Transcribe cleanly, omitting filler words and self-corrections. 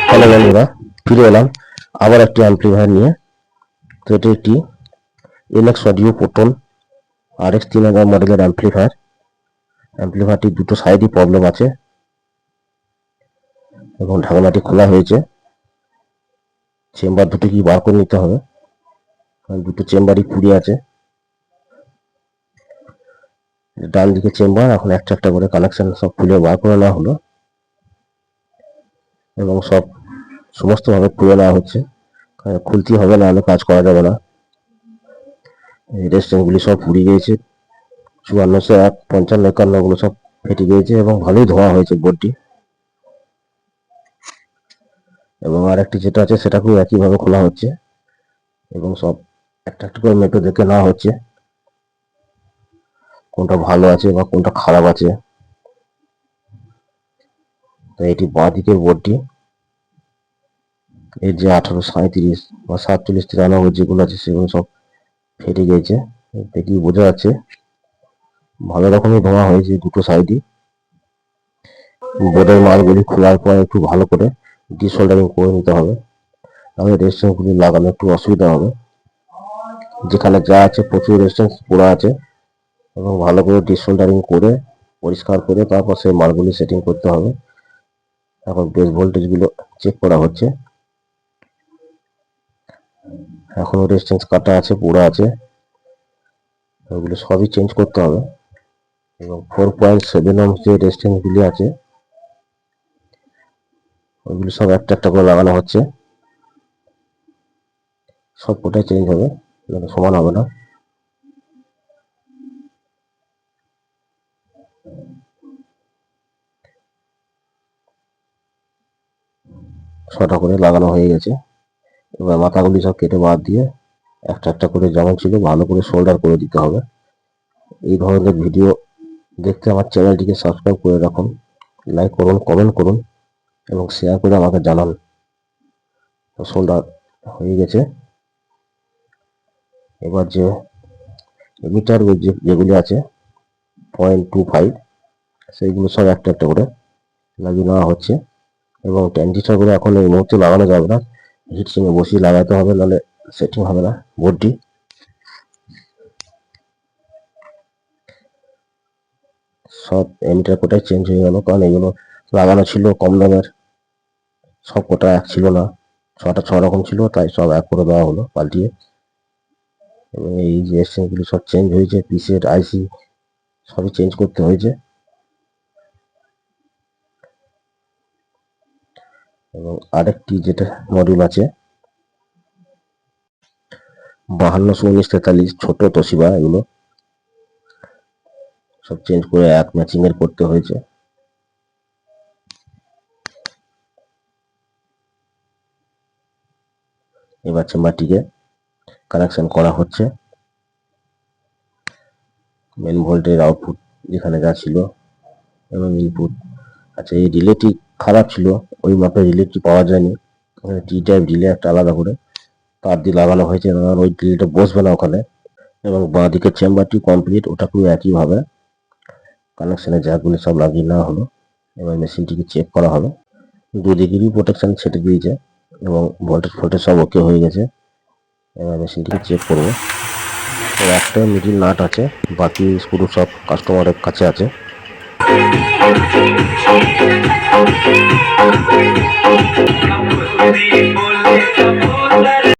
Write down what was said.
Hello বন্ধুরা, ফিরে এলাম আবার একটি অ্যাম্প্লিফায়ার নিয়ে। তো এটি একটি এলএক্স অডিও পোটন RX 3000 মডেলের অ্যাম্প্লিফায়ারটি দুটো সাইডই প্রবলেম আছে এবং ঢাকনাটি খোলা হয়েছে। চেম্বার দুটো কি বার করে নিতে হবে, কারণ দুটো চেম্বারই খুলে আছে। ডান দিকে চেম্বার, এখন একটা একটা করে কানেকশন সব খুলে বার করে নেওয়া হলো এবং সমস্তভাবে খুলে নেওয়া হচ্ছে, খুলতে হবে, না হলে কাজ করা যাবে না। এই রেস্টেন্সগুলি সব পুড়ে গিয়েছে, 5401, 55, 51 গুলো সব ফেটে গিয়েছে এবং ভালোই ধোয়া হয়েছে বোর্ডটি। এবং আর একটি যেটা আছে সেটাকেও একইভাবে খোলা হচ্ছে এবং সব একটা একটা করে মেপে দেখে নেওয়া হচ্ছে কোনটা ভালো আছে বা কোনটা খারাপ আছে। তো এটি বাঁ দিকের বোর্ডটি, এর যে 1837 বা 47, 93 যেগুলো আছে সেগুলো সব ফেটে গিয়েছে, দেখি বোঝা যাচ্ছে। ভালো রকমই ধোয়া হয়েছে দুটো সাইডই। বোর্ডের মালগুলি খোলার পর একটু ভালো করে ডিসোল্ডারিং করে নিতে হবে, তাহলে রেজিস্ট্যান্সগুলি লাগানো একটু অসুবিধা হবে। যেখানে যা আছে প্রচুর রেজিস্ট্যান্স পোড়া আছে, এবং ভালো করে ডিসোল্ডারিং করে পরিষ্কার করে তারপর সেই মালগুলি সেটিং করতে হবে। এখন বেস ভোল্টেজগুলো চেক করা হচ্ছে। এখনো রেজিস্ট্যান্স কাটা আছে, পোড়া আছে, ওগুলো সবই চেঞ্জ করতে হবে। এবং 4.7 ohms যে রেজিস্ট্যান্সগুলি আছে ওইগুলি সব একটা একটা করে লাগানো হচ্ছে। সব কোটাই চেঞ্জ হবে, সমান হবে না। ছটা করে লাগানো হয়ে গেছে। এবার মাথাগুলি সব কেটে বাদ দিয়ে একটা একটা করে যেমন ছিল ভালো করে সোল্ডার করে দিতে হবে। এই ধরনের ভিডিও দেখতে আমার চ্যানেলটিকে সাবস্ক্রাইব করে রাখুন, লাইক করুন, কমেন্ট করুন এবং শেয়ার করে আমাকে জানান। সোল্ডার হয়ে গেছে। এবার যে মিটার যেগুলি আছে 0.25 সেইগুলো সব একটা একটা করে লাগিয়ে নেওয়া হচ্ছে। এবং ট্রানজিস্টরগুলো এখন এই মুহূর্তে লাগানো যাবে না, হিট সিংয়ে বসিয়ে লাগাতে হবে, নাহলে সেটিং হবে না বোর্ডটি। সব এমিটার কোটাই চেঞ্জ হয়ে গেল, কারণ এগুলো লাগানো ছিল কম দামের, সব কোটা এক ছিল না, 6টা 6 রকম ছিল, তাই সব এক করে দেওয়া হলো পাল্টিয়ে। এবং এই যে এক্সচেঞ্জগুলি সব চেঞ্জ হয়েছে, পিসের আইসি সবই চেঞ্জ করতে হয়েছে। এবং আরেকটি যেটা মডিউল আছে 521943 ছোট তোশিবা, এগুলো সব চেঞ্জ করে এক ম্যাচিং এর করতে হয়েছে। এবার চেম্বারটিকে কানেকশন করা হচ্ছে। মেন ভোল্টের আউটপুট যেখানে যা ছিল এবং ইনপুট। আচ্ছা, এই রিলেটি খারাপ ছিল, ওই মাপে রিলেটি পাওয়া যায়নি। টি টাইপ রিলে একটা আলাদা করে তার দিয়ে লাগানো হয়েছে, আর ওই রিলেটা বসবে না ওখানে। এবং বাঁ দিকের চেম্বারটি কমপ্লিট, ওটাকেও একইভাবে কানেকশনের জায়গাগুলি সব লাগিয়ে নেওয়া হলো। এবার মেশিনটিকে চেক করা হবে। দুদিকেরই প্রোটেকশন ছেটে দিয়েছে এবং ভোল্টেজ সব ওকে হয়ে গেছে। এবার মেশিনটিকে চেক করবো। তো একটা মিডিল নাট আছে, বাকি স্ক্রু সব কাস্টমারের কাছে আছে।